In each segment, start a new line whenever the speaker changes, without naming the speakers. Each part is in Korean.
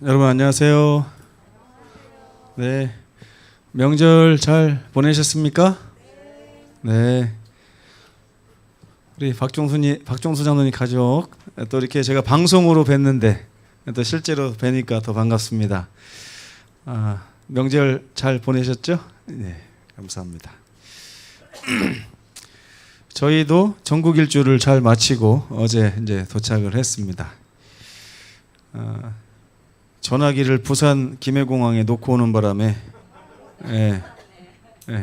여러분 안녕하세요. 네, 명절 잘 보내셨습니까? 네, 우리 박종수 장로님 가족 또 이렇게 제가 방송으로 뵀는데 또 실제로 뵈니까 더 반갑습니다. 명절 잘 보내셨죠? 네, 감사합니다. 저희도 전국 일주를 잘 마치고 어제 이제 도착을 했습니다. 전화기를 부산 김해공항에 놓고 오는 바람에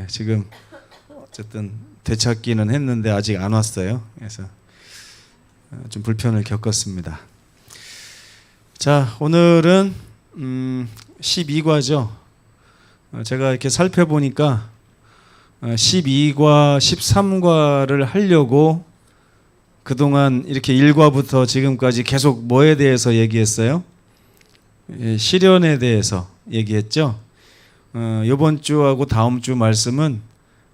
지금 어쨌든 되찾기는 했는데 아직 안 왔어요. 그래서 좀 불편을 겪었습니다. 자, 오늘은 12과죠. 제가 이렇게 살펴보니까 12과 13과를 하려고 그동안 이렇게 1과부터 지금까지 계속 뭐에 대해서 얘기했어요? 시련에 대해서 얘기했죠. 이번 주하고 다음 주 말씀은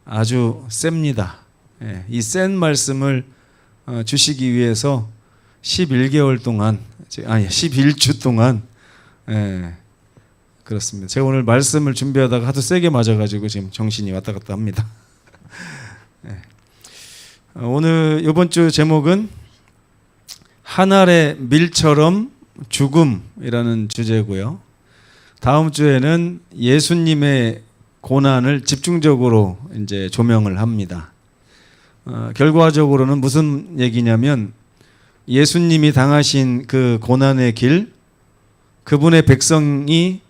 아주 셉니다. 이 센 말씀을 주시기 위해서 11개월 동안, 아니 11주 동안 그렇습니다. 제가 오늘 말씀을 준비하다가 하도 세게 맞아가지고 지금 정신이 왔다 갔다 합니다. 오늘 이번 주 제목은 한 알의 밀처럼 죽음이라는 주제고요. 다음 주에는 예수님의 고난을 집중적으로 이제 조명을 합니다. 결과적으로는 무슨 얘기냐면 예수님이 당하신 그 고난의 길, 그분의 백성이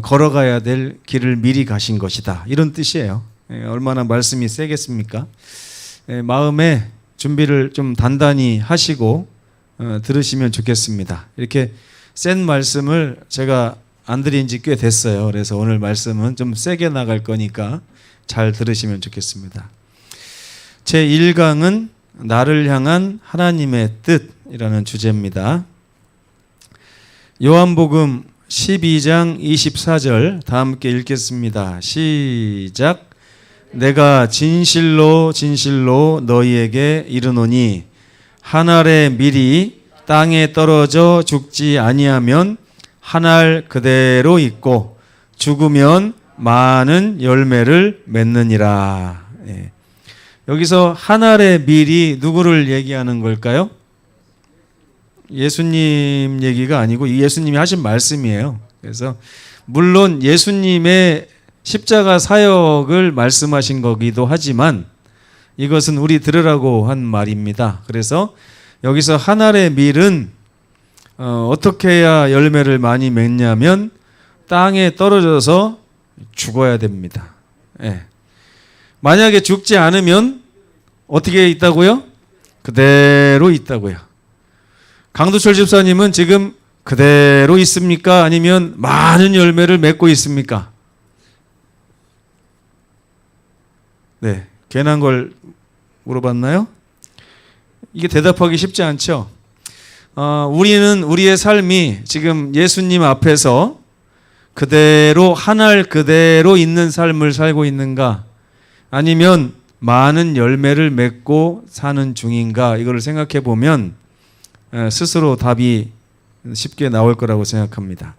걸어가야 될 길을 미리 가신 것이다. 이런 뜻이에요. 얼마나 말씀이 세겠습니까? 마음에 준비를 좀 단단히 하시고 들으시면 좋겠습니다. 이렇게 센 말씀을 제가 안 드린 지 꽤 됐어요. 그래서 오늘 말씀은 좀 세게 나갈 거니까 잘 들으시면 좋겠습니다. 제 1강은 나를 향한 하나님의 뜻이라는 주제입니다. 요한복음 12장 24절 다 함께 읽겠습니다. 시작. 내가 진실로 진실로 너희에게 이르노니 한 알의 밀이 땅에 떨어져 죽지 아니하면 한 알 그대로 있고 죽으면 많은 열매를 맺느니라. 여기서 한 알의 밀이 누구를 얘기하는 걸까요? 예수님 얘기가 아니고 예수님이 하신 말씀이에요. 그래서 물론 예수님의 십자가 사역을 말씀하신 거기도 하지만 이것은 우리 들으라고 한 말입니다. 그래서 여기서 한 알의 밀은 어떻게 해야 열매를 많이 맺냐면 땅에 떨어져서 죽어야 됩니다. 만약에 죽지 않으면 어떻게 있다고요? 그대로 있다고요. 강두철 집사님은 지금 그대로 있습니까? 아니면 많은 열매를 맺고 있습니까? 네, 괜한 걸 물어봤나요? 이게 대답하기 쉽지 않죠. 우리는 우리의 삶이 지금 예수님 앞에서 그대로 한 알 그대로 있는 삶을 살고 있는가? 아니면 많은 열매를 맺고 사는 중인가? 이걸 생각해 보면 스스로 답이 쉽게 나올 거라고 생각합니다.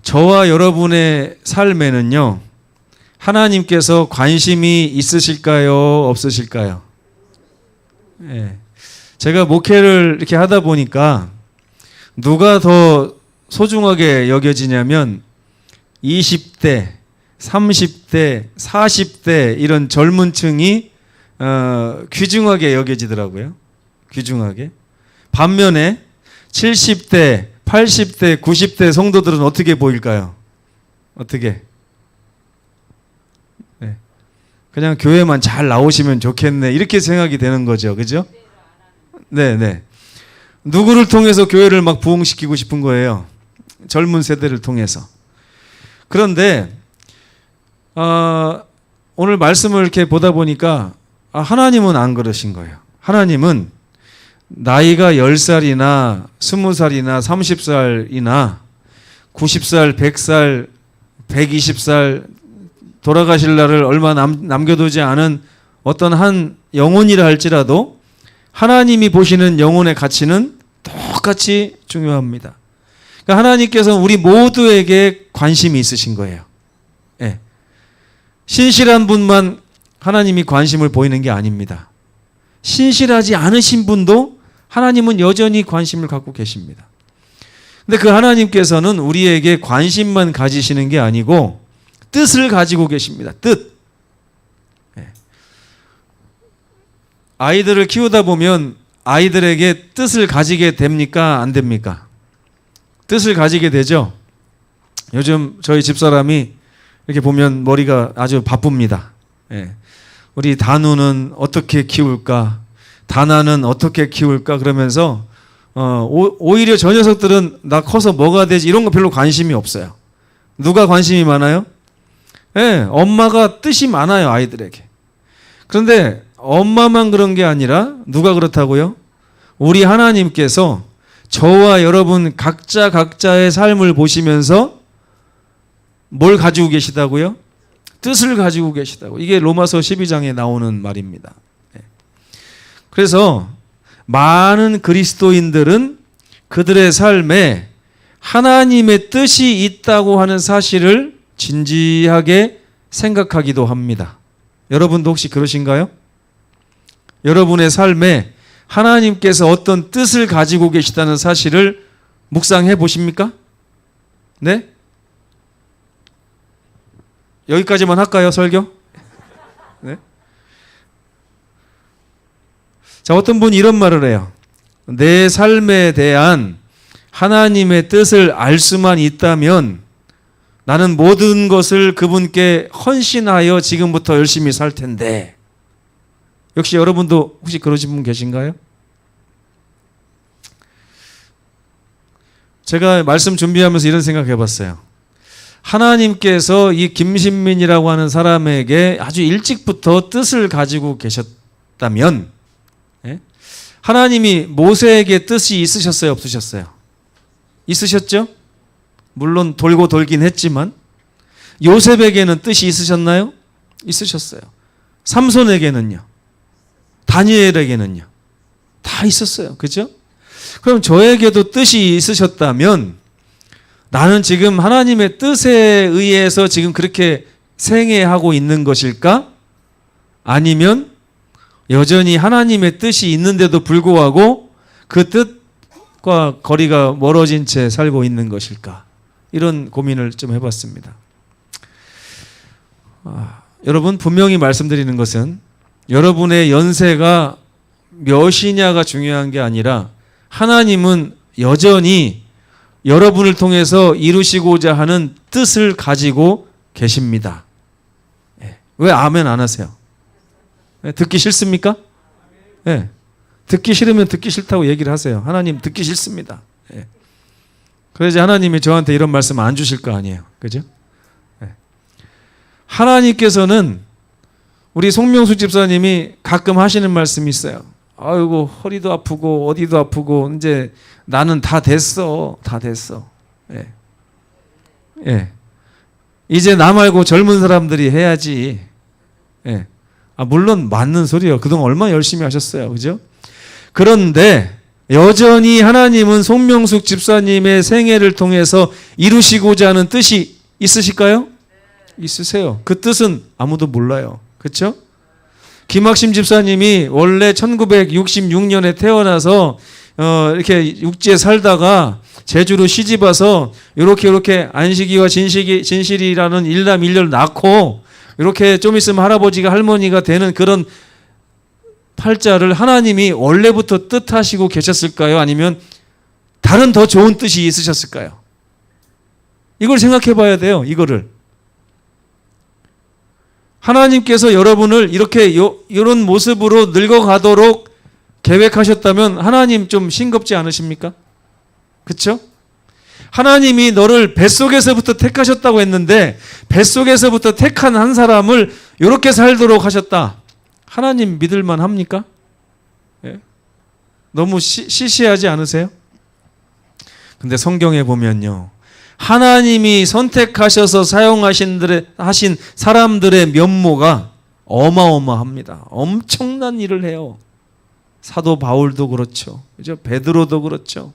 저와 여러분의 삶에는요, 하나님께서 관심이 있으실까요? 없으실까요? 제가 목회를 이렇게 하다 보니까 누가 더 소중하게 여겨지냐면 20대, 30대, 40대 이런 젊은 층이 귀중하게 여겨지더라고요. 귀중하게. 반면에 70대, 80대, 90대 성도들은 어떻게 보일까요? 어떻게? 그냥 교회만 잘 나오시면 좋겠네 이렇게 생각이 되는 거죠. 그죠? 네네. 누구를 통해서 교회를 막 부흥시키고 싶은 거예요? 젊은 세대를 통해서. 그런데 오늘 말씀을 이렇게 보다 보니까 하나님은 안 그러신 거예요. 하나님은 나이가 10살이나 20살이나 30살이나 90살, 100살, 120살 돌아가실 날을 얼마 남겨두지 않은 어떤 한 영혼이라 할지라도 하나님이 보시는 영혼의 가치는 똑같이 중요합니다. 그러니까 하나님께서는 우리 모두에게 관심이 있으신 거예요. 예. 신실한 분만 하나님이 관심을 보이는 게 아닙니다. 신실하지 않으신 분도 하나님은 여전히 관심을 갖고 계십니다. 근데 그 하나님께서는 우리에게 관심만 가지시는 게 아니고 뜻을 가지고 계십니다. 뜻. 예. 아이들을 키우다 보면 아이들에게 뜻을 가지게 됩니까? 안 됩니까? 뜻을 가지게 되죠. 요즘 저희 집사람이 이렇게 보면 머리가 아주 바쁩니다. 예. 우리 단우는 어떻게 키울까? 다나는 어떻게 키울까? 그러면서 오히려 저 녀석들은 나 커서 뭐가 되지? 이런 거 별로 관심이 없어요. 누가 관심이 많아요? 예, 엄마가 뜻이 많아요, 아이들에게. 그런데 엄마만 그런 게 아니라 누가 그렇다고요? 우리 하나님께서 저와 여러분 각자의 삶을 보시면서 뭘 가지고 계시다고요? 뜻을 가지고 계시다고. 이게 로마서 12장에 나오는 말입니다. 그래서 많은 그리스도인들은 그들의 삶에 하나님의 뜻이 있다고 하는 사실을 진지하게 생각하기도 합니다. 여러분도 혹시 그러신가요? 여러분의 삶에 하나님께서 어떤 뜻을 가지고 계시다는 사실을 묵상해 보십니까? 네? 여기까지만 할까요, 설교? 네? 자, 어떤 분이 이런 말을 해요. 내 삶에 대한 하나님의 뜻을 알 수만 있다면 나는 모든 것을 그분께 헌신하여 지금부터 열심히 살 텐데. 역시 여러분도 혹시 그러신 분 계신가요? 제가 말씀 준비하면서 이런 생각 해봤어요. 하나님께서 이 김신민이라고 하는 사람에게 아주 일찍부터 뜻을 가지고 계셨다면, 예? 하나님이 모세에게 뜻이 있으셨어요, 없으셨어요? 있으셨죠? 물론 돌고 돌긴 했지만. 요셉에게는 뜻이 있으셨나요? 있으셨어요. 삼손에게는요? 다니엘에게는요? 다 있었어요. 그죠? 그럼 저에게도 뜻이 있으셨다면 나는 지금 하나님의 뜻에 의해서 지금 그렇게 생애하고 있는 것일까? 아니면 여전히 하나님의 뜻이 있는데도 불구하고 그 뜻과 거리가 멀어진 채 살고 있는 것일까? 이런 고민을 좀 해봤습니다. 여러분, 분명히 말씀드리는 것은 여러분의 연세가 몇이냐가 중요한 게 아니라 하나님은 여전히 여러분을 통해서 이루시고자 하는 뜻을 가지고 계십니다. 왜 아멘 안 하세요? 듣기 싫습니까? 듣기 싫으면 듣기 싫다고 얘기를 하세요. 하나님 듣기 싫습니다. 그래야지 하나님이 저한테 이런 말씀 안 주실 거 아니에요. 그죠? 하나님께서는 우리 송명수 집사님이 가끔 하시는 말씀이 있어요. 아이고 허리도 아프고 어디도 아프고 이제 나는 다 됐어. 다 됐어. 이제 나 말고 젊은 사람들이 해야지. 물론 맞는 소리예요. 그동안 얼마나 열심히 하셨어요. 그죠? 그런데 여전히 하나님은 송명숙 집사님의 생애를 통해서 이루시고자 하는 뜻이 있으실까요? 있으세요. 그 뜻은 아무도 몰라요. 그렇죠? 김학심 집사님이 원래 1966년에 태어나서 이렇게 육지에 살다가 제주로 시집 와서 이렇게 안식이와 진실이라는 일남 일녀를 낳고 이렇게 좀 있으면 할아버지가 할머니가 되는 그런 팔자를 하나님이 원래부터 뜻하시고 계셨을까요? 아니면 다른 더 좋은 뜻이 있으셨을까요? 이걸 생각해 봐야 돼요. 이거를. 하나님께서 여러분을 이렇게 이런 모습으로 늙어가도록 계획하셨다면 하나님 좀 싱겁지 않으십니까? 그렇죠? 하나님이 너를 뱃속에서부터 택하셨다고 했는데 뱃속에서부터 택한 한 사람을 이렇게 살도록 하셨다. 하나님 믿을만 합니까? 너무 시시하지 않으세요? 근데 성경에 보면요. 하나님이 선택하셔서 사용하신 사람들의 면모가 어마어마합니다. 엄청난 일을 해요. 사도 바울도 그렇죠. 그죠? 베드로도 그렇죠.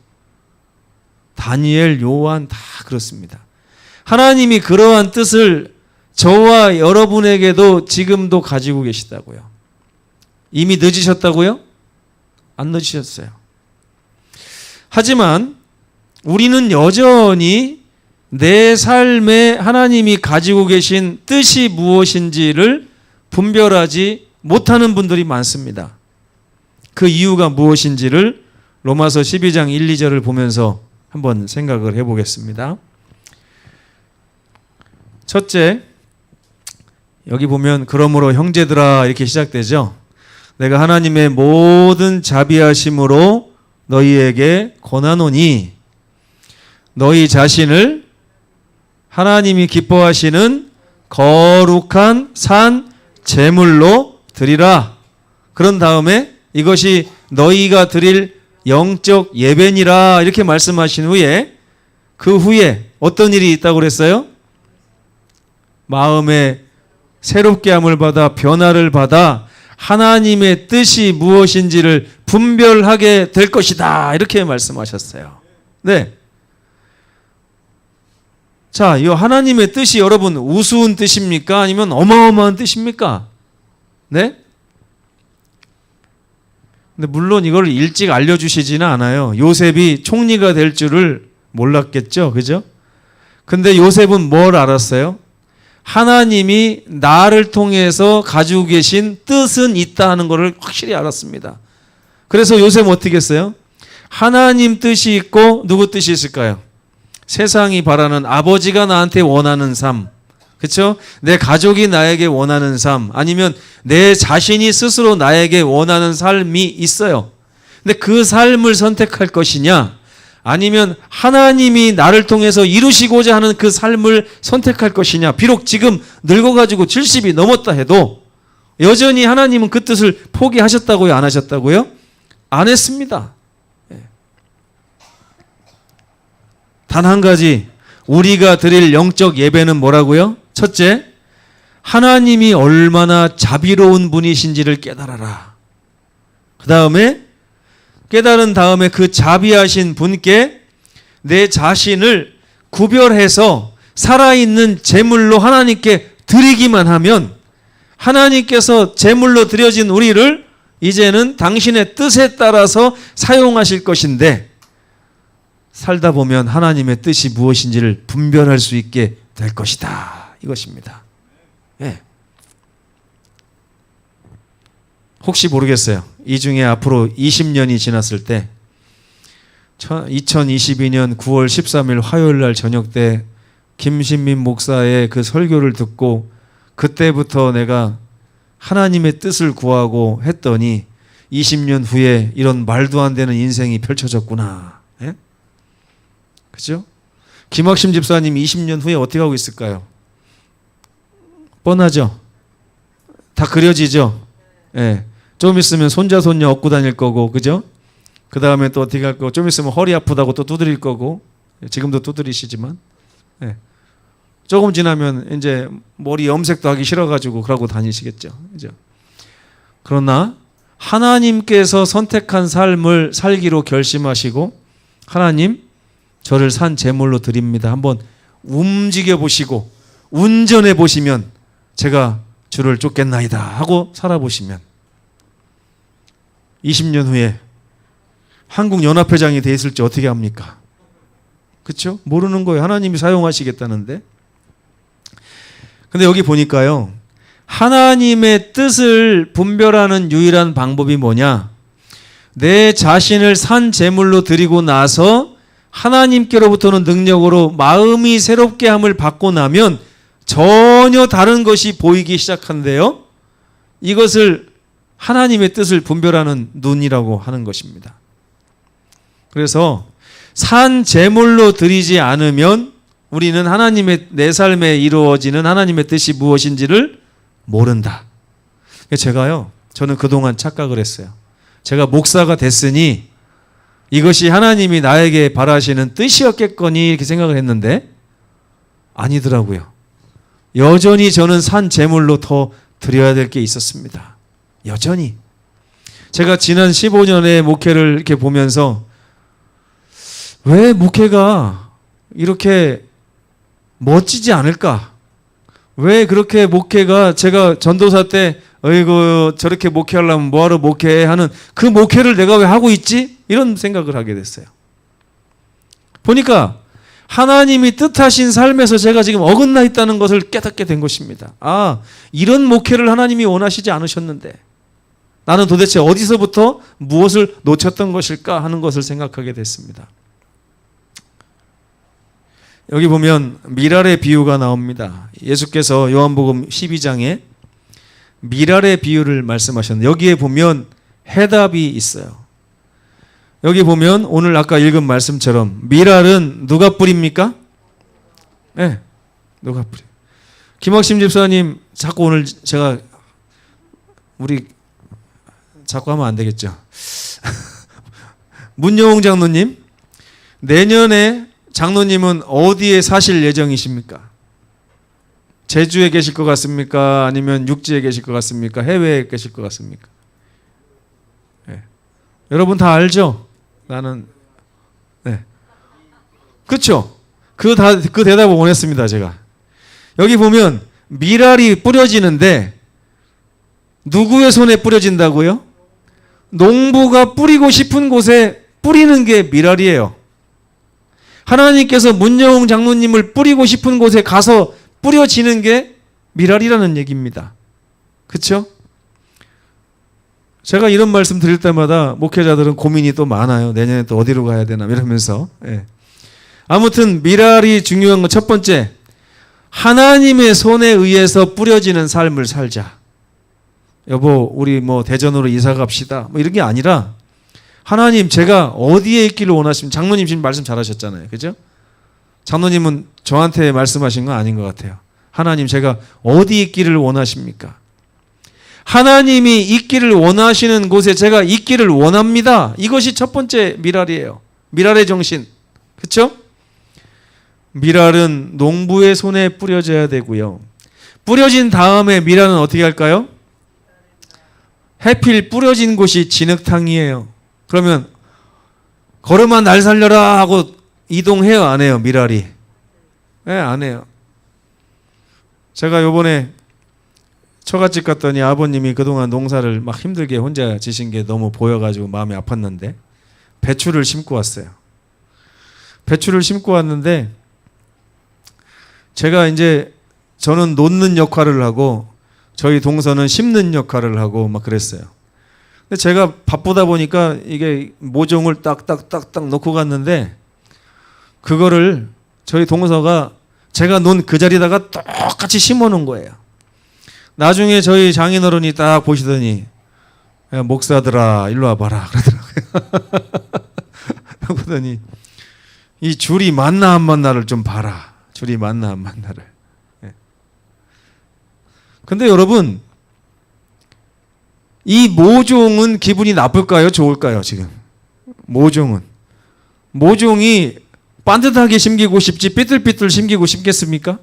다니엘, 요한 다 그렇습니다. 하나님이 그러한 뜻을 저와 여러분에게도 지금도 가지고 계시다고요. 이미 늦으셨다고요? 안 늦으셨어요. 하지만 우리는 여전히 내 삶에 하나님이 가지고 계신 뜻이 무엇인지를 분별하지 못하는 분들이 많습니다. 그 이유가 무엇인지를 로마서 12장 1, 2절을 보면서 한번 생각을 해보겠습니다. 첫째, 여기 보면 그러므로 형제들아 이렇게 시작되죠. 내가 하나님의 모든 자비하심으로 너희에게 권하노니 너희 자신을 하나님이 기뻐하시는 거룩한 산 제물로 드리라. 그런 다음에 이것이 너희가 드릴 영적 예배니라 이렇게 말씀하신 후에 그 후에 어떤 일이 있다고 그랬어요? 마음에 새롭게 함을 받아 변화를 받아 하나님의 뜻이 무엇인지를 분별하게 될 것이다 이렇게 말씀하셨어요. 네. 자, 이 하나님의 뜻이 여러분 우스운 뜻입니까? 아니면 어마어마한 뜻입니까? 네? 근데 물론 이걸 일찍 알려주시지는 않아요. 요셉이 총리가 될 줄을 몰랐겠죠. 그죠? 근데 요셉은 뭘 알았어요? 하나님이 나를 통해서 가지고 계신 뜻은 있다 하는 것을 확실히 알았습니다. 그래서 요셉은 어떻게 했어요? 하나님 뜻이 있고 누구 뜻이 있을까요? 세상이 바라는 아버지가 나한테 원하는 삶, 그렇죠? 내 가족이 나에게 원하는 삶, 아니면 내 자신이 스스로 나에게 원하는 삶이 있어요. 근데 그 삶을 선택할 것이냐, 아니면 하나님이 나를 통해서 이루시고자 하는 그 삶을 선택할 것이냐. 비록 지금 늙어가지고 70이 넘었다 해도 여전히 하나님은 그 뜻을 포기하셨다고요? 안 하셨다고요? 안 했습니다. 단 한 가지, 우리가 드릴 영적 예배는 뭐라고요? 첫째, 하나님이 얼마나 자비로운 분이신지를 깨달아라. 그 다음에 깨달은 다음에 그 자비하신 분께 내 자신을 구별해서 살아있는 제물로 하나님께 드리기만 하면 하나님께서 제물로 드려진 우리를 이제는 당신의 뜻에 따라서 사용하실 것인데, 살다 보면 하나님의 뜻이 무엇인지를 분별할 수 있게 될 것이다. 이것입니다. 예. 혹시 모르겠어요. 이 중에 앞으로 20년이 지났을 때 2022년 9월 13일 화요일 날 저녁 때 김신민 목사의 그 설교를 듣고 그때부터 내가 하나님의 뜻을 구하고 했더니 20년 후에 이런 말도 안 되는 인생이 펼쳐졌구나. 예? 그죠? 김학심 집사님이 20년 후에 어떻게 하고 있을까요? 뻔하죠? 다 그려지죠? 예. 좀 있으면 손자 손녀 업고 다닐 거고, 그죠? 그 다음에 또 어떻게 할 거고, 좀 있으면 허리 아프다고 또 두드릴 거고, 지금도 두드리시지만, 예. 조금 지나면 이제 머리 염색도 하기 싫어가지고 그러고 다니시겠죠, 그죠? 그러나 하나님께서 선택한 삶을 살기로 결심하시고, 하나님, 저를 산 제물로 드립니다. 한번 움직여 보시고 운전해 보시면 제가 주를 쫓겠나이다 하고 살아보시면 20년 후에 한국연합회장이 돼 있을지 어떻게 합니까? 그렇죠? 모르는 거예요. 하나님이 사용하시겠다는데. 근데 여기 보니까요, 하나님의 뜻을 분별하는 유일한 방법이 뭐냐? 내 자신을 산 제물로 드리고 나서 하나님께로부터는 능력으로 마음이 새롭게 함을 받고 나면 전혀 다른 것이 보이기 시작한대요. 이것을 하나님의 뜻을 분별하는 눈이라고 하는 것입니다. 그래서 산 제물로 드리지 않으면 우리는 하나님의 내 삶에 이루어지는 하나님의 뜻이 무엇인지를 모른다. 저는 그동안 착각을 했어요. 제가 목사가 됐으니 이것이 하나님이 나에게 바라시는 뜻이었겠거니 이렇게 생각을 했는데 아니더라고요. 여전히 저는 산 제물로 더 드려야 될 게 있었습니다. 여전히. 제가 지난 15년의 목회를 이렇게 보면서 왜 목회가 이렇게 멋지지 않을까? 왜 그렇게 목회가 제가 전도사 때 어이구 저렇게 목회하려면 뭐하러 목회해 하는 그 목회를 내가 왜 하고 있지? 이런 생각을 하게 됐어요. 보니까 하나님이 뜻하신 삶에서 제가 지금 어긋나 있다는 것을 깨닫게 된 것입니다. 아, 이런 목회를 하나님이 원하시지 않으셨는데 나는 도대체 어디서부터 무엇을 놓쳤던 것일까 하는 것을 생각하게 됐습니다. 여기 보면 미랄의 비유가 나옵니다. 예수께서 요한복음 12장에 미랄의 비유를 말씀하셨는데 여기에 보면 해답이 있어요. 여기 보면 오늘 아까 읽은 말씀처럼 미랄은 누가 뿌립니까? 네, 누가 뿌려? 김학심 집사님 자꾸 오늘 제가 우리 자꾸 하면 안 되겠죠. 문여홍 장로님 내년에 장로님은 어디에 사실 예정이십니까? 제주에 계실 것 같습니까? 아니면 육지에 계실 것 같습니까? 해외에 계실 것 같습니까? 네. 여러분 다 알죠? 나는 네. 그렇죠? 그 대답을 원했습니다, 제가. 여기 보면 미랄이 뿌려지는데 누구의 손에 뿌려진다고요? 농부가 뿌리고 싶은 곳에 뿌리는 게 미랄이에요. 하나님께서 문여홍 장로님을 뿌리고 싶은 곳에 가서 뿌려지는 게 미랄이라는 얘기입니다. 그렇죠? 제가 이런 말씀 드릴 때마다 목회자들은 고민이 또 많아요. 내년에 또 어디로 가야 되나 이러면서. 예. 아무튼 미랄이 중요한 건 첫 번째, 하나님의 손에 의해서 뿌려지는 삶을 살자. 여보, 우리 뭐 대전으로 이사 갑시다. 뭐 이런 게 아니라 하나님 제가 어디에 있기를 원하시면 장로님 지금 말씀 잘하셨잖아요. 그죠? 장로님은 저한테 말씀하신 건 아닌 것 같아요. 하나님 제가 어디 있기를 원하십니까? 하나님이 있기를 원하시는 곳에 제가 있기를 원합니다. 이것이 첫 번째 미랄이에요. 미랄의 정신. 그렇죠? 미랄은 농부의 손에 뿌려져야 되고요. 뿌려진 다음에 미랄은 어떻게 할까요? 해필 뿌려진 곳이 진흙탕이에요. 그러면 걸음아 날 살려라 하고 이동해요, 안 해요, 미랄이? 네, 안 해요. 제가 요번에 처갓집 갔더니 아버님이 그동안 농사를 막 힘들게 혼자 지신 게 너무 보여가지고 마음이 아팠는데 배추를 심고 왔어요. 배추를 심고 왔는데 제가 이제 저는 놓는 역할을 하고 저희 동서는 심는 역할을 하고 막 그랬어요. 근데 제가 바쁘다 보니까 이게 모종을 딱딱딱딱 놓고 갔는데 그거를 저희 동서가 제가 놓은 그 자리에다가 똑같이 심어 놓은 거예요. 나중에 저희 장인어른이 딱 보시더니 야, 목사들아 일로 와봐라 그러더라고요. 그러더니 이 줄이 맞나 안 맞나를 좀 봐라. 줄이 맞나 안 맞나를. 근데 여러분 이 모종은 기분이 나쁠까요? 좋을까요? 지금 모종이 반듯하게 심기고 싶지 삐뚤삐뚤 심기고 싶겠습니까?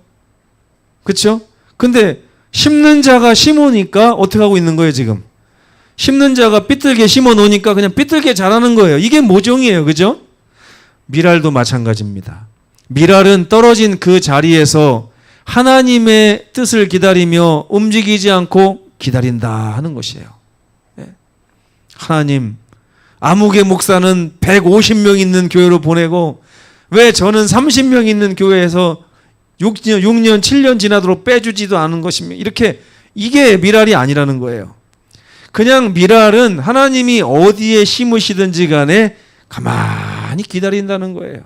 그렇죠? 근데 심는 자가 심으니까 어떻게 하고 있는 거예요 지금? 심는 자가 삐뚤게 심어 놓으니까 그냥 삐뚤게 자라는 거예요. 이게 모종이에요. 그죠? 미랄도 마찬가지입니다. 미랄은 떨어진 그 자리에서 하나님의 뜻을 기다리며 움직이지 않고 기다린다 하는 것이에요. 하나님, 아무개 목사는 150명 있는 교회로 보내고 왜 저는 30명 있는 교회에서 6년, 7년 지나도록 빼주지도 않은 것이며 이게 미랄이 아니라는 거예요. 그냥 미랄은 하나님이 어디에 심으시든지 간에 가만히 기다린다는 거예요.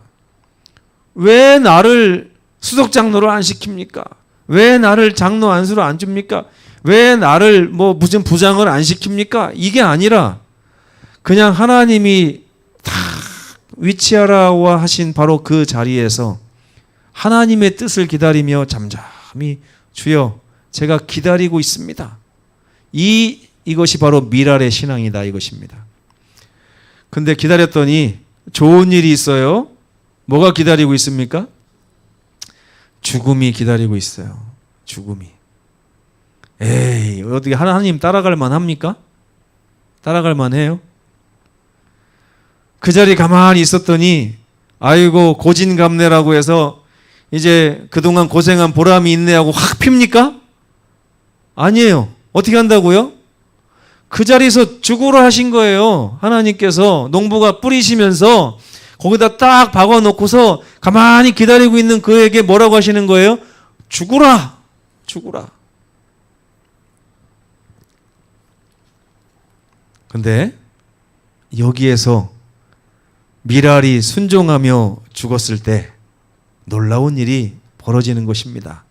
왜 나를 수석장로로 안 시킵니까? 왜 나를 장로 안수로 안 줍니까? 왜 나를 뭐 무슨 부장을 안 시킵니까? 이게 아니라 그냥 하나님이 다 위치하라고 하신 바로 그 자리에서 하나님의 뜻을 기다리며 잠잠히 주여 제가 기다리고 있습니다. 이것이 바로 미랄의 신앙이다 이것입니다. 근데 기다렸더니 좋은 일이 있어요. 뭐가 기다리고 있습니까? 죽음이 기다리고 있어요. 죽음이. 에이 어떻게 하나님 따라갈 만합니까? 따라갈 만해요? 그 자리에 가만히 있었더니 아이고 고진감래라고 해서 이제 그동안 고생한 보람이 있네 하고 확 핍니까? 아니에요. 어떻게 한다고요? 그 자리에서 죽으라 하신 거예요. 하나님께서 농부가 뿌리시면서 거기다 딱 박아놓고서 가만히 기다리고 있는 그에게 뭐라고 하시는 거예요? 죽으라. 죽으라. 근데 여기에서 미랄이 순종하며 죽었을 때 놀라운 일이 벌어지는 것입니다.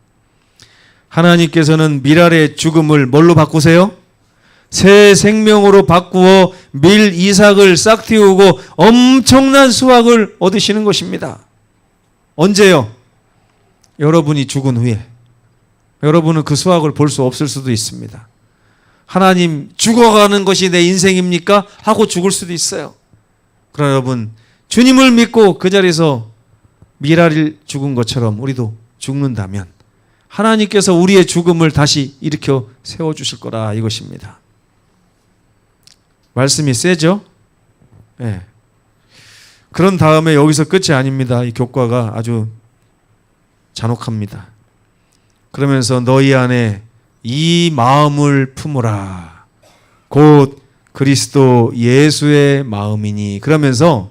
하나님께서는 미랄의 죽음을 뭘로 바꾸세요? 새 생명으로 바꾸어 밀 이삭을 싹 틔우고 엄청난 수확을 얻으시는 것입니다. 언제요? 여러분이 죽은 후에. 여러분은 그 수확을 볼 수 없을 수도 있습니다. 하나님, 죽어가는 것이 내 인생입니까? 하고 죽을 수도 있어요. 그러나 여러분, 주님을 믿고 그 자리에서 미랄이 죽은 것처럼 우리도 죽는다면 하나님께서 우리의 죽음을 다시 일으켜 세워주실 거라 이것입니다. 말씀이 세죠? 네. 그런 다음에 여기서 끝이 아닙니다. 이 교과가 아주 잔혹합니다. 그러면서 너희 안에 이 마음을 품으라. 곧 그리스도 예수의 마음이니. 그러면서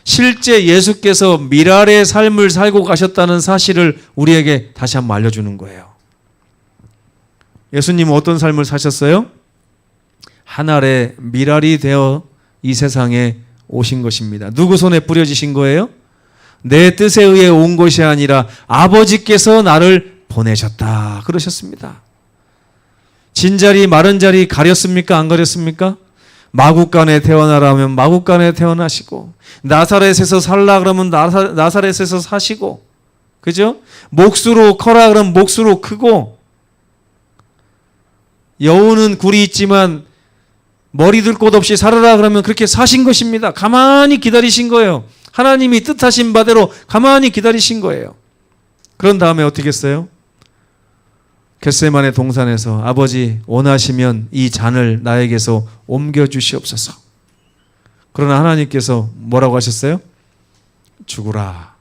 실제 예수께서 미랄의 삶을 살고 가셨다는 사실을 우리에게 다시 한번 알려주는 거예요. 예수님은 어떤 삶을 사셨어요? 한 알의 미랄이 되어 이 세상에 오신 것입니다. 누구 손에 뿌려지신 거예요? 내 뜻에 의해 온 것이 아니라 아버지께서 나를 보내셨다. 그러셨습니다. 진자리 마른 자리 가렸습니까? 안 가렸습니까? 마국간에 태어나라 하면 마국간에 태어나시고, 나사렛에서 살라 그러면 나사렛에서 사시고, 그죠? 몫으로 커라 그러면 몫으로 크고, 여우는 굴이 있지만 머리 들 곳 없이 살아라 그러면 그렇게 사신 것입니다. 가만히 기다리신 거예요. 하나님이 뜻하신 바대로 가만히 기다리신 거예요. 그런 다음에 어떻게 했어요? 겟세마네 동산에서 아버지 원하시면 이 잔을 나에게서 옮겨주시옵소서. 그러나 하나님께서 뭐라고 하셨어요? 죽으라.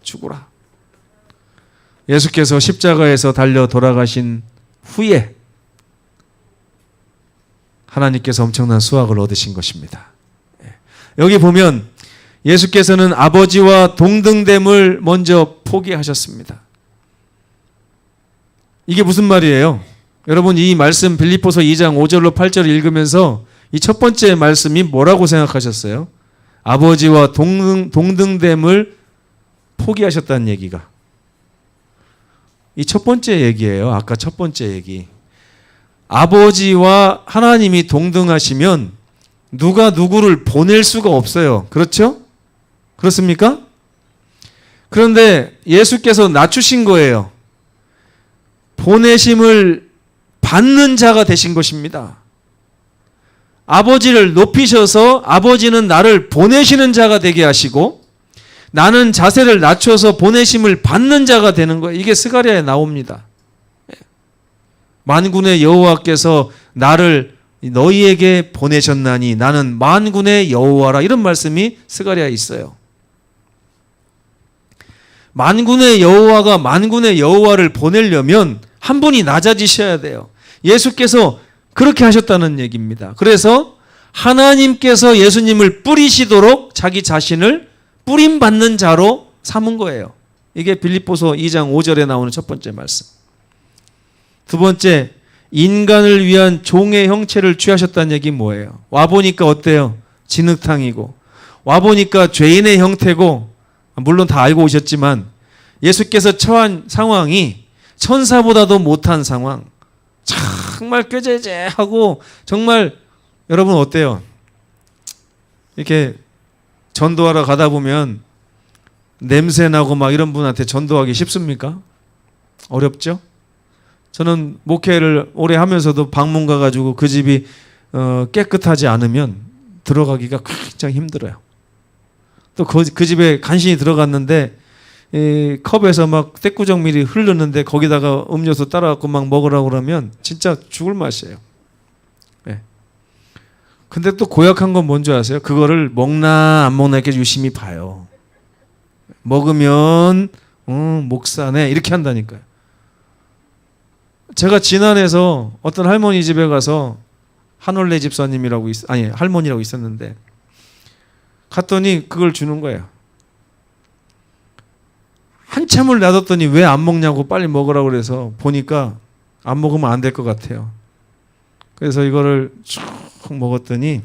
죽으라. 예수께서 십자가에서 달려 돌아가신 후에 하나님께서 엄청난 수확을 얻으신 것입니다. 여기 보면 예수께서는 아버지와 동등됨을 먼저 포기하셨습니다. 이게 무슨 말이에요? 여러분 이 말씀 빌립보서 2장 5절로 8절을 읽으면서 이 첫 번째 말씀이 뭐라고 생각하셨어요? 아버지와 동등됨을 포기하셨다는 얘기가. 이 첫 번째 얘기예요. 아까 첫 번째 얘기. 아버지와 하나님이 동등하시면 누가 누구를 보낼 수가 없어요. 그렇죠? 그렇습니까? 그런데 예수께서 낮추신 거예요. 보내심을 받는 자가 되신 것입니다. 아버지를 높이셔서 아버지는 나를 보내시는 자가 되게 하시고 나는 자세를 낮춰서 보내심을 받는 자가 되는 거예요. 이게 스가랴에 나옵니다. 만군의 여호와께서 나를 너희에게 보내셨나니 나는 만군의 여호와라. 이런 말씀이 스가랴에 있어요. 만군의 여호와가 만군의 여호와를 보내려면 한 분이 낮아지셔야 돼요. 예수께서 그렇게 하셨다는 얘기입니다. 그래서 하나님께서 예수님을 뿌리시도록 자기 자신을 뿌림받는 자로 삼은 거예요. 이게 빌립보서 2장 5절에 나오는 첫 번째 말씀. 두 번째, 인간을 위한 종의 형체를 취하셨다는 얘기 뭐예요? 와보니까 어때요? 진흙탕이고 와보니까 죄인의 형태고, 물론 다 알고 오셨지만 예수께서 처한 상황이 천사보다도 못한 상황, 정말 꾀죄죄하고, 정말 여러분 어때요? 이렇게 전도하러 가다 보면 냄새나고 막 이런 분한테 전도하기 쉽습니까? 어렵죠? 저는 목회를 오래 하면서도 방문 가가지고 그 집이 깨끗하지 않으면 들어가기가 굉장히 힘들어요. 또 그 집에 간신히 들어갔는데 이 컵에서 막 떼꾸정밀이 흐르는데 거기다가 음료수 따라갖고 막 먹으라고 그러면 진짜 죽을 맛이에요. 네. 근데 또 고약한 건 뭔지 아세요? 그거를 먹나 안 먹나 이렇게 유심히 봐요. 먹으면 목사네 이렇게 한다니까요. 제가 진안에서 어떤 할머니 집에 가서 한올레 집사님이라고 할머니라고 있었는데 갔더니 그걸 주는 거예요. 한참을 놔뒀더니 왜 안 먹냐고 빨리 먹으라고 그래서 보니까 안 먹으면 안 될 것 같아요. 그래서 이거를 쭉 먹었더니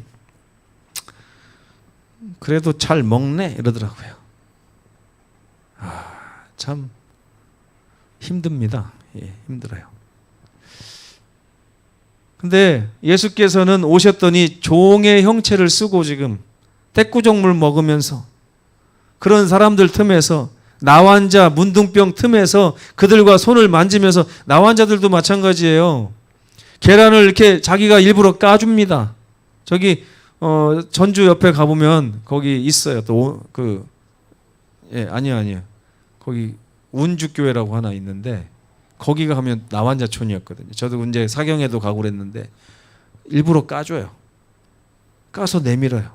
그래도 잘 먹네 이러더라고요. 참 힘듭니다. 예, 힘들어요. 근데 예수께서는 오셨더니 종의 형체를 쓰고 지금 떼꾸정물 먹으면서 그런 사람들 틈에서 나환자 문둥병 틈에서 그들과 손을 만지면서 나환자들도 마찬가지예요. 계란을 이렇게 자기가 일부러 까줍니다. 저기 전주 옆에 가보면 거기 있어요. 또 아니요. 거기 운주교회라고 하나 있는데 거기가 가면 나환자촌이었거든요. 저도 이제 사경에도 가고 그랬는데 일부러 까줘요. 까서 내밀어요.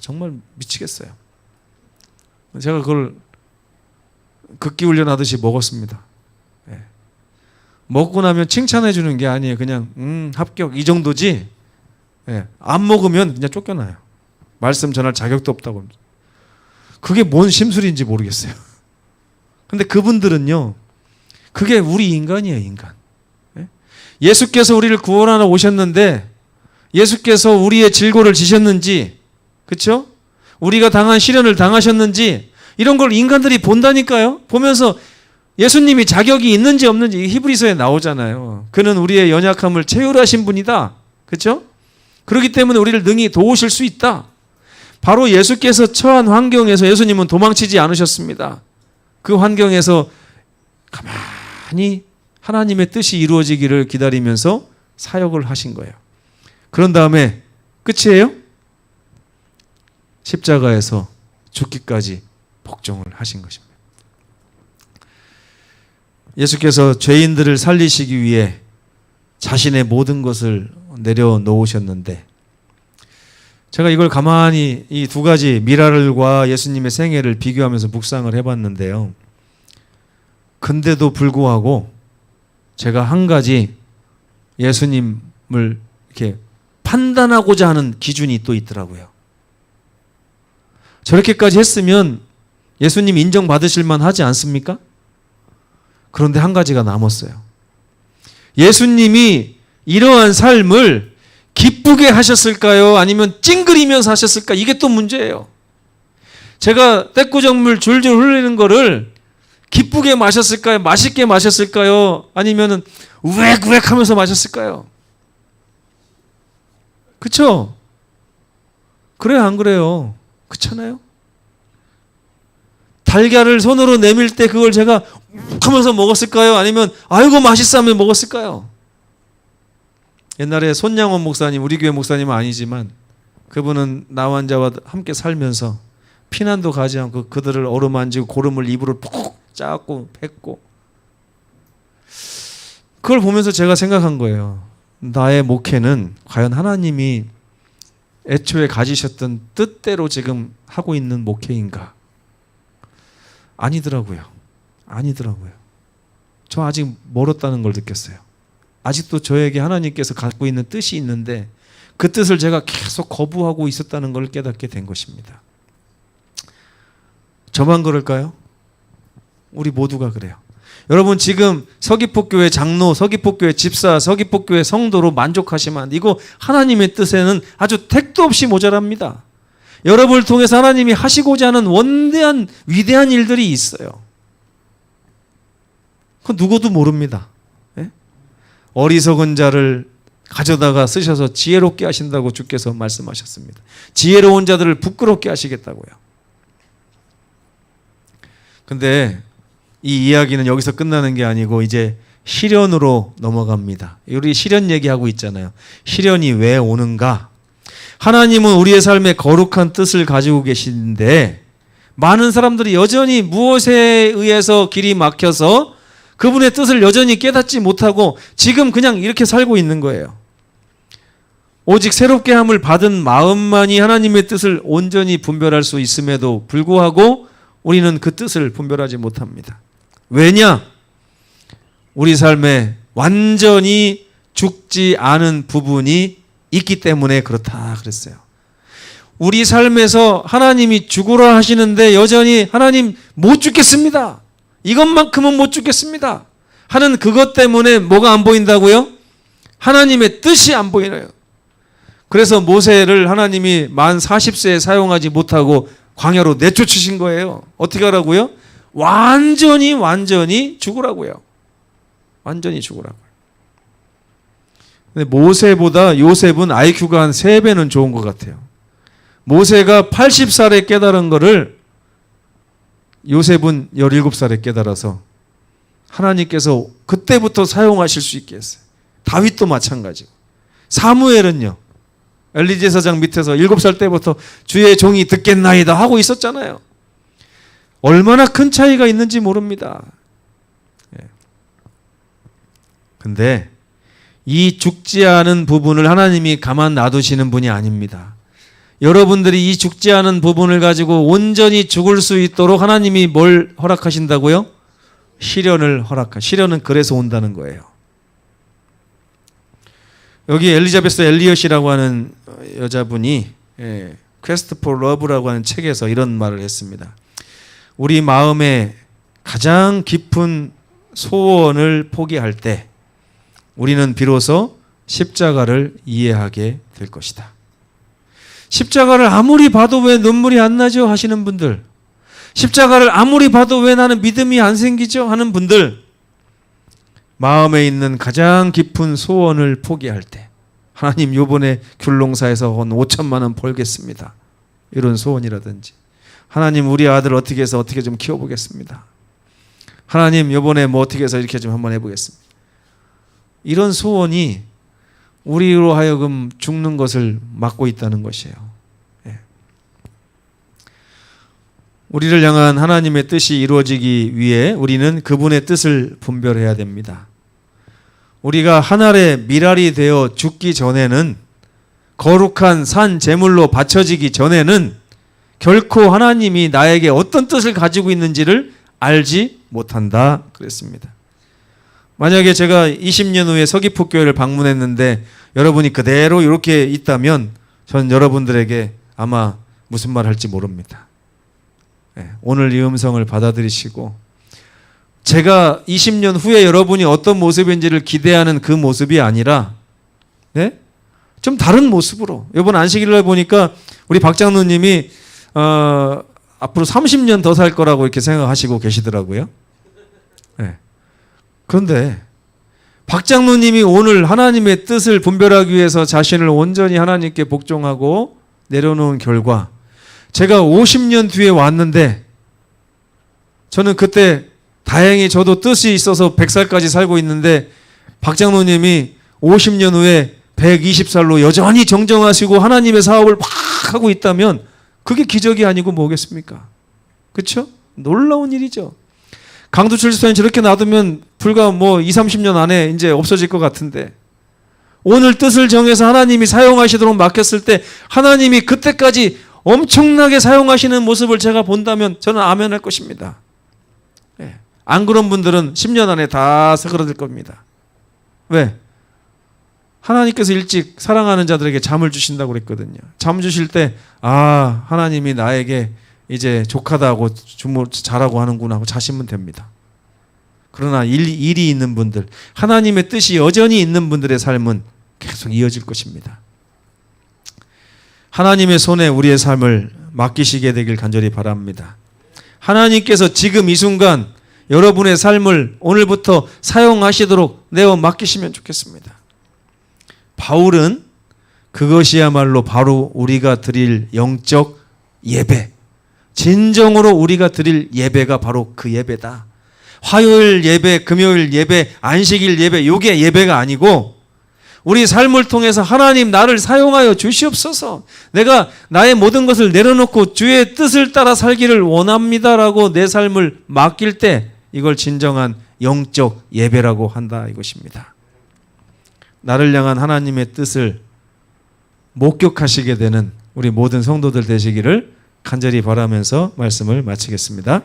정말 미치겠어요. 제가 그걸 극기 훈련하듯이 먹었습니다. 예. 먹고 나면 칭찬해 주는 게 아니에요. 그냥 합격 이 정도지. 예. 안 먹으면 그냥 쫓겨나요. 말씀 전할 자격도 없다고 합니다. 그게 뭔 심술인지 모르겠어요. 근데 그분들은요. 그게 우리 인간이에요. 인간. 예? 예수께서 우리를 구원하러 오셨는데 예수께서 우리의 질고를 지셨는지 그렇죠? 우리가 당한 시련을 당하셨는지 이런 걸 인간들이 본다니까요. 보면서 예수님이 자격이 있는지 없는지 히브리서에 나오잖아요. 그는 우리의 연약함을 체휼하신 분이다. 그렇죠? 그렇기 때문에 우리를 능히 도우실 수 있다. 바로 예수께서 처한 환경에서 예수님은 도망치지 않으셨습니다. 그 환경에서 가만히 하나님의 뜻이 이루어지기를 기다리면서 사역을 하신 거예요. 그런 다음에 끝이에요? 십자가에서 죽기까지 복종을 하신 것입니다. 예수께서 죄인들을 살리시기 위해 자신의 모든 것을 내려놓으셨는데 제가 이걸 가만히 이 두 가지 미라를과 예수님의 생애를 비교하면서 묵상을 해봤는데요. 근데도 불구하고 제가 한 가지 예수님을 이렇게 판단하고자 하는 기준이 또 있더라고요. 저렇게까지 했으면 예수님 인정받으실 만하지 않습니까? 그런데 한 가지가 남았어요. 예수님이 이러한 삶을 기쁘게 하셨을까요? 아니면 찡그리면서 하셨을까? 이게 또 문제예요. 제가 떼꾸정물 줄줄 흘리는 거를 기쁘게 마셨을까요? 맛있게 마셨을까요? 아니면 우웩우웩 하면서 마셨을까요? 그쵸? 그래요, 안 그래요? 그렇잖아요? 달걀을 손으로 내밀 때 그걸 제가 욱 하면서 먹었을까요? 아니면 아이고 맛있어 하면 먹었을까요? 옛날에 손양원 목사님, 우리 교회 목사님은 아니지만 그분은 나환자와 함께 살면서 피난도 가지 않고 그들을 어루만지고 고름을 입으로 푹 짜고 뱉고 그걸 보면서 제가 생각한 거예요. 나의 목회는 과연 하나님이 애초에 가지셨던 뜻대로 지금 하고 있는 목회인가? 아니더라고요. 저 아직 멀었다는 걸 느꼈어요. 아직도 저에게 하나님께서 갖고 있는 뜻이 있는데 그 뜻을 제가 계속 거부하고 있었다는 걸 깨닫게 된 것입니다. 저만 그럴까요? 우리 모두가 그래요. 여러분 지금 서귀포교회 장로, 서귀포교회 집사, 서귀포교회 성도로 만족하시면 안 돼. 이거 하나님의 뜻에는 아주 택도 없이 모자랍니다. 여러분을 통해서 하나님이 하시고자 하는 원대한 위대한 일들이 있어요. 그건 누구도 모릅니다. 예? 어리석은 자를 가져다가 쓰셔서 지혜롭게 하신다고 주께서 말씀하셨습니다. 지혜로운 자들을 부끄럽게 하시겠다고요. 근데 이 이야기는 여기서 끝나는 게 아니고 이제 시련으로 넘어갑니다. 우리 시련 얘기하고 있잖아요. 시련이 왜 오는가? 하나님은 우리의 삶에 거룩한 뜻을 가지고 계시는데 많은 사람들이 여전히 무엇에 의해서 길이 막혀서 그분의 뜻을 여전히 깨닫지 못하고 지금 그냥 이렇게 살고 있는 거예요. 오직 새롭게 함을 받은 마음만이 하나님의 뜻을 온전히 분별할 수 있음에도 불구하고 우리는 그 뜻을 분별하지 못합니다. 왜냐? 우리 삶에 완전히 죽지 않은 부분이 있기 때문에 그렇다 그랬어요. 우리 삶에서 하나님이 죽으라 하시는데 여전히 하나님 못 죽겠습니다. 이것만큼은 못 죽겠습니다. 하는 그것 때문에 뭐가 안 보인다고요? 하나님의 뜻이 안 보이나요? 그래서 모세를 하나님이 만 40세에 사용하지 못하고 광야로 내쫓으신 거예요. 어떻게 하라고요? 완전히 죽으라고요. 완전히 죽으라고요. 근데 모세보다 요셉은 IQ가 한 3배는 좋은 것 같아요. 모세가 80살에 깨달은 거를 요셉은 17살에 깨달아서 하나님께서 그때부터 사용하실 수 있게 했어요. 다윗도 마찬가지고. 사무엘은요. 엘리 제사장 밑에서 7살 때부터 주의 종이 듣겠나이다 하고 있었잖아요. 얼마나 큰 차이가 있는지 모릅니다. 근데 이 죽지 않은 부분을 하나님이 가만 놔두시는 분이 아닙니다. 여러분들이 이 죽지 않은 부분을 가지고 온전히 죽을 수 있도록 하나님이 뭘 허락하신다고요? 시련을 시련은 그래서 온다는 거예요. 여기 엘리자베스 엘리엇이라고 하는 여자분이 퀘스트 포 러브라고 하는 책에서 이런 말을 했습니다. 우리 마음에 가장 깊은 소원을 포기할 때 우리는 비로소 십자가를 이해하게 될 것이다. 십자가를 아무리 봐도 왜 눈물이 안 나죠? 하시는 분들, 십자가를 아무리 봐도 왜 나는 믿음이 안 생기죠? 하는 분들, 마음에 있는 가장 깊은 소원을 포기할 때 하나님 요번에 귤농사에서 한 5천만 원 벌겠습니다. 이런 소원이라든지 하나님 우리 아들 어떻게 해서 어떻게 좀 키워보겠습니다. 하나님 요번에 뭐 어떻게 해서 이렇게 좀 한번 해보겠습니다. 이런 소원이 우리로 하여금 죽는 것을 막고 있다는 것이에요. 우리를 향한 하나님의 뜻이 이루어지기 위해 우리는 그분의 뜻을 분별해야 됩니다. 우리가 한 알의 밀알이 되어 죽기 전에는, 거룩한 산 제물로 바쳐지기 전에는 결코 하나님이 나에게 어떤 뜻을 가지고 있는지를 알지 못한다 그랬습니다. 만약에 제가 20년 후에 서귀포교회를 방문했는데 여러분이 그대로 이렇게 있다면 전 여러분들에게 아마 무슨 말 할지 모릅니다. 오늘 이 음성을 받아들이시고 제가 20년 후에 여러분이 어떤 모습인지를 기대하는 그 모습이 아니라 좀 다른 모습으로, 이번 안식일날 보니까 우리 박 장로님이 앞으로 30년 더 살 거라고 이렇게 생각하시고 계시더라고요. 그런데 박 장로님이 오늘 하나님의 뜻을 분별하기 위해서 자신을 온전히 하나님께 복종하고 내려놓은 결과 제가 50년 뒤에 왔는데 저는 그때 다행히 저도 뜻이 있어서 100살까지 살고 있는데 박 장로님이 50년 후에 120살로 여전히 정정하시고 하나님의 사업을 막 하고 있다면 그게 기적이 아니고 뭐겠습니까? 그렇죠? 놀라운 일이죠. 강두철 집사님 저렇게 놔두면 불과 20-30년 안에 이제 없어질 것 같은데 오늘 뜻을 정해서 하나님이 사용하시도록 맡겼을 때 하나님이 그때까지 엄청나게 사용하시는 모습을 제가 본다면 저는 아멘할 것입니다. 안 그런 분들은 10년 안에 다 사그라들 겁니다. 왜? 하나님께서 일찍 사랑하는 자들에게 잠을 주신다고 그랬거든요. 잠 주실 때 하나님이 나에게 이제 족하다고 잘하고 하는구나 하고 자시면 됩니다. 그러나 일이 있는 분들, 하나님의 뜻이 여전히 있는 분들의 삶은 계속 이어질 것입니다. 하나님의 손에 우리의 삶을 맡기시게 되길 간절히 바랍니다. 하나님께서 지금 이 순간 여러분의 삶을 오늘부터 사용하시도록 내어 맡기시면 좋겠습니다. 바울은 그것이야말로 바로 우리가 드릴 영적 예배, 진정으로 우리가 드릴 예배가 바로 그 예배다. 화요일 예배, 금요일 예배, 안식일 예배, 이게 예배가 아니고 우리 삶을 통해서 하나님 나를 사용하여 주시옵소서, 내가 나의 모든 것을 내려놓고 주의 뜻을 따라 살기를 원합니다라고 내 삶을 맡길 때 이걸 진정한 영적 예배라고 한다 이것입니다. 나를 향한 하나님의 뜻을 목격하시게 되는 우리 모든 성도들 되시기를 간절히 바라면서 말씀을 마치겠습니다.